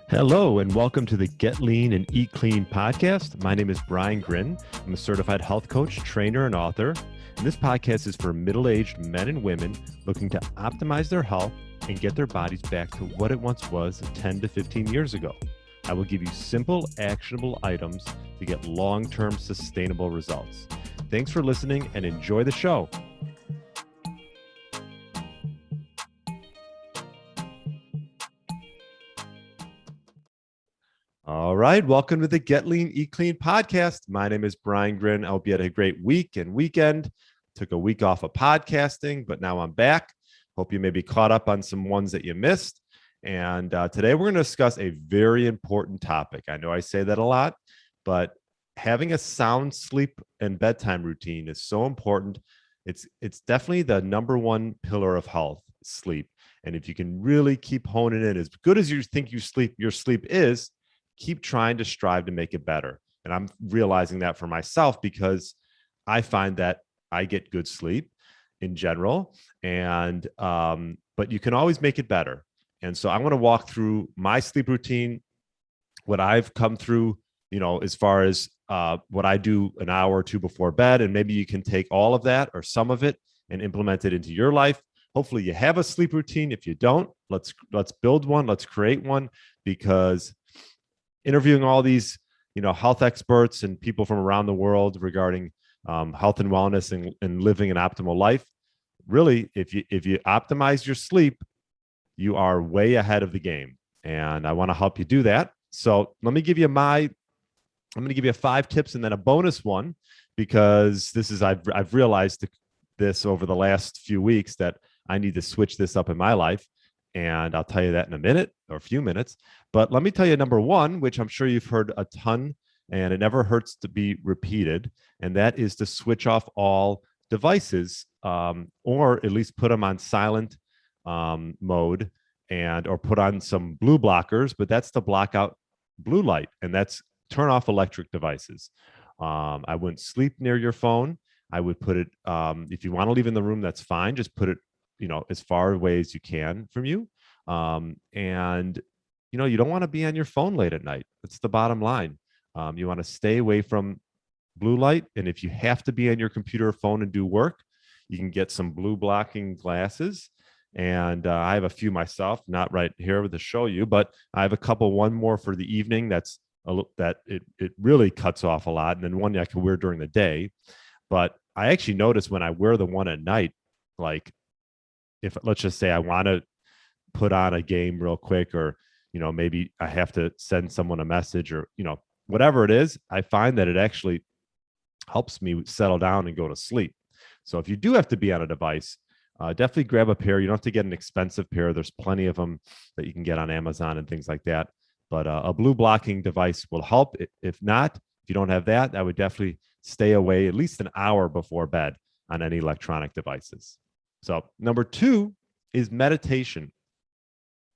Hello, and welcome to the Get Lean and Eat Clean podcast. My name is Brian Grin. I'm a certified health coach, trainer, and author. And this podcast is for middle-aged men and women looking to optimize their health and get their bodies back to what it once was 10 to 15 years ago. I will give you simple, actionable items to get long-term sustainable results. Thanks for listening and enjoy the show. All right, welcome to the Get Lean, Eat Clean podcast. My name is Brian Grin. I hope you had a great week and weekend. Took a week off of podcasting, but now I'm back. Hope you may be caught up on some ones that you missed. And today we're going to discuss a very important topic. I know I say that a lot, but having a sound sleep and bedtime routine is so important. It's definitely the number one pillar of health, sleep. And if you can really keep honing in, as good as you think your sleep is, keep trying to strive to make it better. And I'm realizing that for myself because I find that I get good sleep in general, and but you can always make it better. And so I want to walk through my sleep routine, what I've come through, as far as what I do an hour or two before bed, and maybe you can take all of that or some of it and implement it into your life. Hopefully you have a sleep routine. If you don't, let's build one, let's create one, because interviewing all these, health experts and people from around the world regarding health and wellness and living an optimal life. Really, if you optimize your sleep, you are way ahead of the game. And I want to help you do that. So let me give you I'm going to give you 5 tips and then a bonus one, because I've realized this over the last few weeks that I need to switch this up in my life. And I'll tell you that in a minute or a few minutes. But let me tell you number one, which I'm sure you've heard a ton, and it never hurts to be repeated. And that is to switch off all devices, or at least put them on silent mode, or put on some blue blockers. But that's to block out blue light, and that's turn off electric devices. I wouldn't sleep near your phone. I would put it, if you want to leave in the room, that's fine. Just put it as far away as you can from you. And, you don't want to be on your phone late at night. That's the bottom line. You want to stay away from blue light. And if you have to be on your computer or phone and do work, you can get some blue blocking glasses. And I have a few myself, not right here to show you, but I have a couple, one more for the evening. It really cuts off a lot. And then one I can wear during the day. But I actually notice when I wear the one at night, like, if let's just say I want to put on a game real quick, or maybe I have to send someone a message, or whatever it is, I find that it actually helps me settle down and go to sleep. So if you do have to be on a device, definitely grab a pair. You don't have to get an expensive pair. There's plenty of them that you can get on Amazon and things like that. But a blue blocking device will help. If not, if you don't have that, I would definitely stay away at least an hour before bed on any electronic devices. So number 2 is meditation.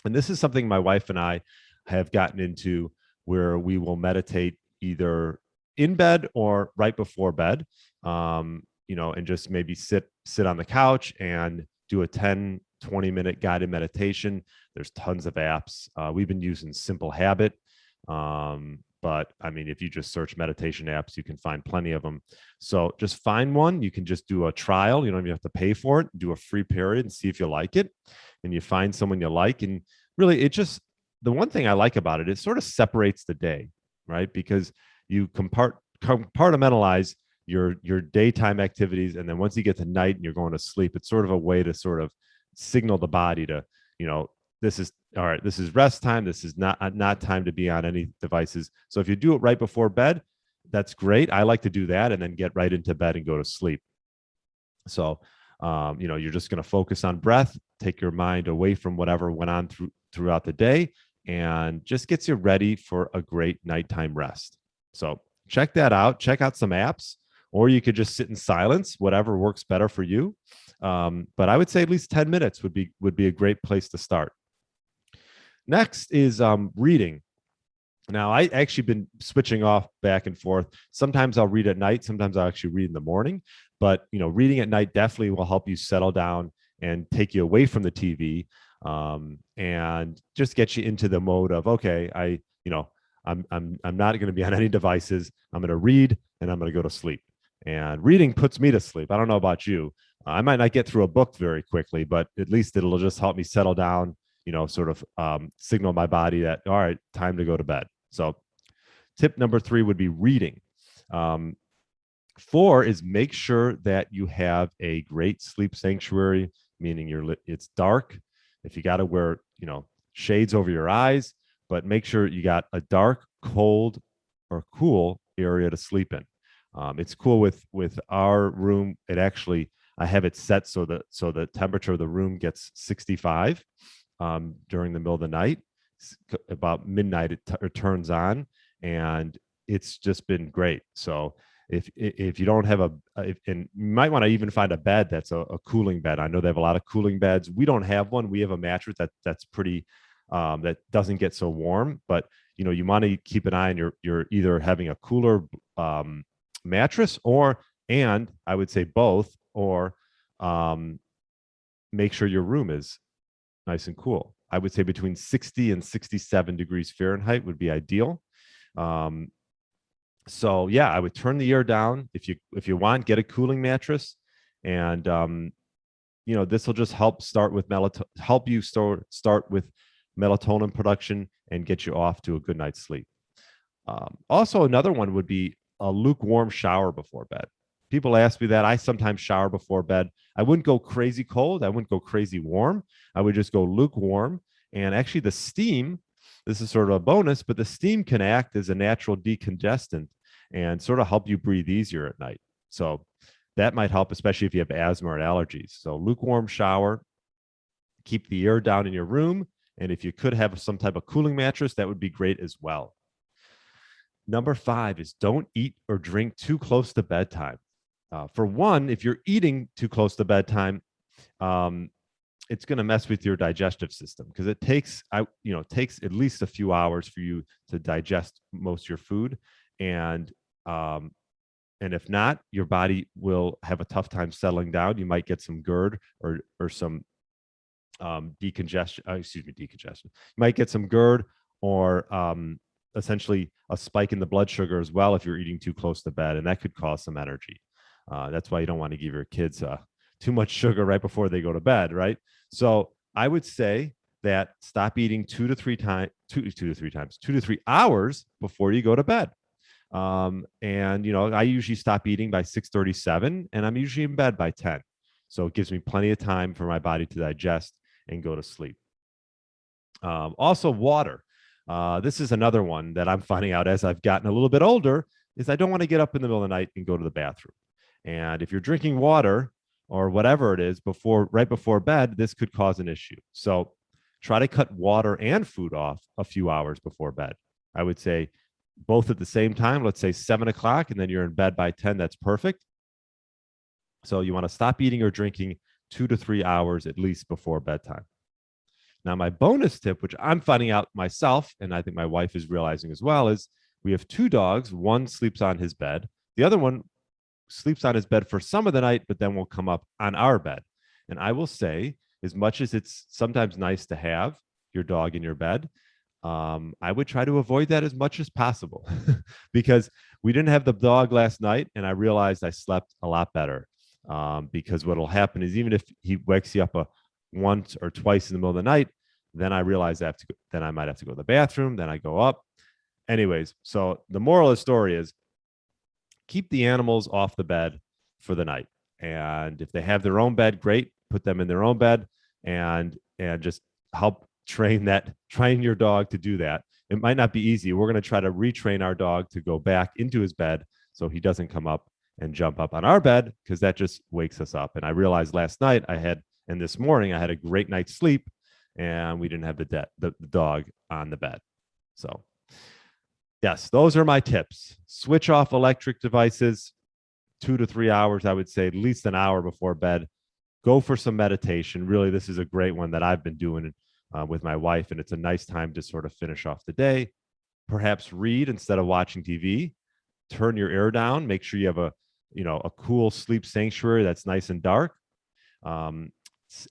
And this is something my wife and I have gotten into, where we will meditate either in bed or right before bed, and just maybe sit on the couch and do a 10, 20-minute guided meditation. There's tons of apps. We've been using Simple Habit. But I mean, if you just search meditation apps, you can find plenty of them. So just find one. You can just do a trial. You don't even have to pay for it. Do a free period and see if you like it. And you find someone you like. And really, the one thing I like about it, it sort of separates the day, right? Because you compartmentalize your daytime activities. And then once you get to night and you're going to sleep, it's sort of a way to sort of signal the body to, this is all right. This is rest time. This is not time to be on any devices. So if you do it right before bed, that's great. I like to do that and then get right into bed and go to sleep. So, you're just going to focus on breath, take your mind away from whatever went on throughout the day, and just gets you ready for a great nighttime rest. So check that out. Check out some apps, or you could just sit in silence, whatever works better for you. But I would say at least 10 minutes would be a great place to start. Next is reading. Now, I actually been switching off back and forth. Sometimes I'll read at night. Sometimes I'll actually read in the morning. But, reading at night definitely will help you settle down and take you away from the TV. and just get you into the mode of, okay, I'm not going to be on any devices. I'm going to read and I'm going to go to sleep. And reading puts me to sleep. I don't know about you. I might not get through a book very quickly, but at least it'll just help me settle down, sort of signal my body that, all right, time to go to bed. So tip number 3 would be reading. 4 is make sure that you have a great sleep sanctuary, meaning it's dark. If you got to wear, shades over your eyes, but make sure you got a dark, cold, or cool area to sleep in. It's cool with our room. I have it set so the temperature of the room gets 65 during the middle of the night. About midnight, it turns on, and it's just been great. So if you don't have and you might want to even find a bed that's a cooling bed. I know they have a lot of cooling beds. We don't have one. We have a mattress that's pretty that doesn't get so warm, but you want to keep an eye on you're either having a cooler mattress and I would say both, or make sure your room is nice and cool. I would say between 60 and 67 degrees Fahrenheit would be ideal. So yeah, I would turn the air down. If you want, get a cooling mattress, and this will just help start with melatonin production and get you off to a good night's sleep. Also, another one would be a lukewarm shower before bed. People ask me that. I sometimes shower before bed. I wouldn't go crazy cold. I wouldn't go crazy warm. I would just go lukewarm. And actually, the steam, this is sort of a bonus, but the steam can act as a natural decongestant and sort of help you breathe easier at night. So that might help, especially if you have asthma or allergies. So lukewarm shower, keep the air down in your room. And if you could have some type of cooling mattress, that would be great as well. Number 5 is don't eat or drink too close to bedtime. For one, if you're eating too close to bedtime, it's going to mess with your digestive system, because it takes at least a few hours for you to digest most of your food, and if not, your body will have a tough time settling down. You might get some GERD or some decongestion. Decongestion. You might get some GERD or essentially a spike in the blood sugar as well if you're eating too close to bed, and that could cause some energy. That's why you don't want to give your kids too much sugar right before they go to bed, right? So I would say that stop eating 2 to 3 hours before you go to bed. I usually stop eating by 6:37, and I'm usually in bed by 10. So it gives me plenty of time for my body to digest and go to sleep. Also, water. This is another one that I'm finding out as I've gotten a little bit older, is I don't want to get up in the middle of the night and go to the bathroom. And if you're drinking water or whatever it is right before bed, this could cause an issue. So try to cut water and food off a few hours before bed. I would say both at the same time. Let's say 7 o'clock, and then you're in bed by 10. That's perfect. So you want to stop eating or drinking 2 to 3 hours at least before bedtime. Now, my bonus tip, which I'm finding out myself, and I think my wife is realizing as well, is we have 2 dogs. One sleeps on his bed. The other one sleeps on his bed for some of the night, but then will come up on our bed. And I will say, as much as it's sometimes nice to have your dog in your bed, I would try to avoid that as much as possible because we didn't have the dog last night, and I realized I slept a lot better. Because what will happen is, even if he wakes you up once or twice in the middle of the night, then I realize then I might have to go to the bathroom. Then I go up. Anyways, so the moral of the story is keep the animals off the bed for the night. And if they have their own bed, great, put them in their own bed and just help train your dog to do that. It might not be easy. We're going to try to retrain our dog to go back into his bed so he doesn't come up and jump up on our bed, because that just wakes us up. And I realized last night and this morning I had a great night's sleep, and we didn't have the dog on the bed. So yes, those are my tips. Switch off electric devices 2 to 3 hours. I would say at least an hour before bed. Go for some meditation. Really, this is a great one that I've been doing with my wife, and it's a nice time to sort of finish off the day. Perhaps read instead of watching TV. Turn your air down. Make sure you have a cool sleep sanctuary that's nice and dark.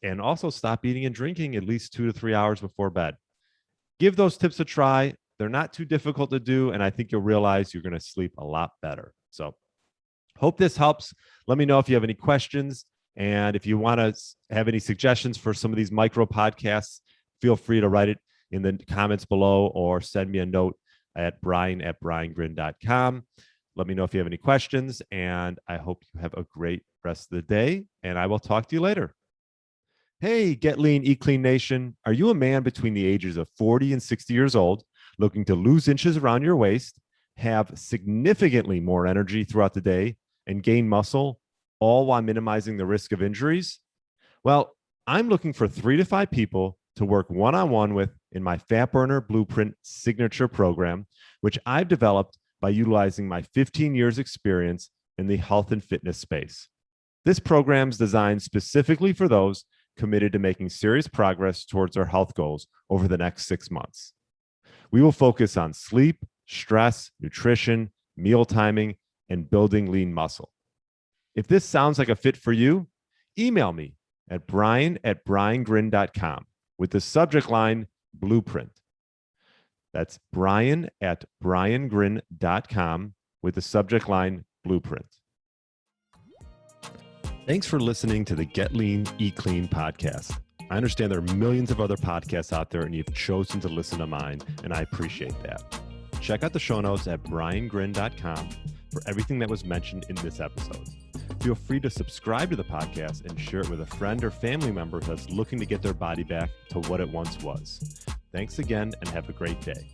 And also stop eating and drinking at least 2 to 3 hours before bed. Give those tips a try. They're not too difficult to do, and I think you'll realize you're going to sleep a lot better. So hope this helps. Let me know if you have any questions. And if you want to have any suggestions for some of these micro podcasts, feel free to write it in the comments below or send me a note at brian@briangrin.com. Let me know if you have any questions, and I hope you have a great rest of the day, and I will talk to you later. Hey, Get Lean, Eat Clean Nation. Are you a man between the ages of 40 and 60 years old, looking to lose inches around your waist, have significantly more energy throughout the day, and gain muscle, all while minimizing the risk of injuries? Well, I'm looking for 3 to 5 people to work one-on-one with in my Fat Burner Blueprint Signature program, which I've developed by utilizing my 15 years experience in the health and fitness space. This program is designed specifically for those committed to making serious progress towards their health goals over the next 6 months. We will focus on sleep, stress, nutrition, meal timing, and building lean muscle. If this sounds like a fit for you, email me at brian@briangrin.com with the subject line Blueprint. That's brian@briangrin.com with the subject line Blueprint. Thanks for listening to the Get Lean, Eat Clean podcast. I understand there are millions of other podcasts out there, and you've chosen to listen to mine, and I appreciate that. Check out the show notes at briangrin.com for everything that was mentioned in this episode. Feel free to subscribe to the podcast and share it with a friend or family member that's looking to get their body back to what it once was. Thanks again, and have a great day.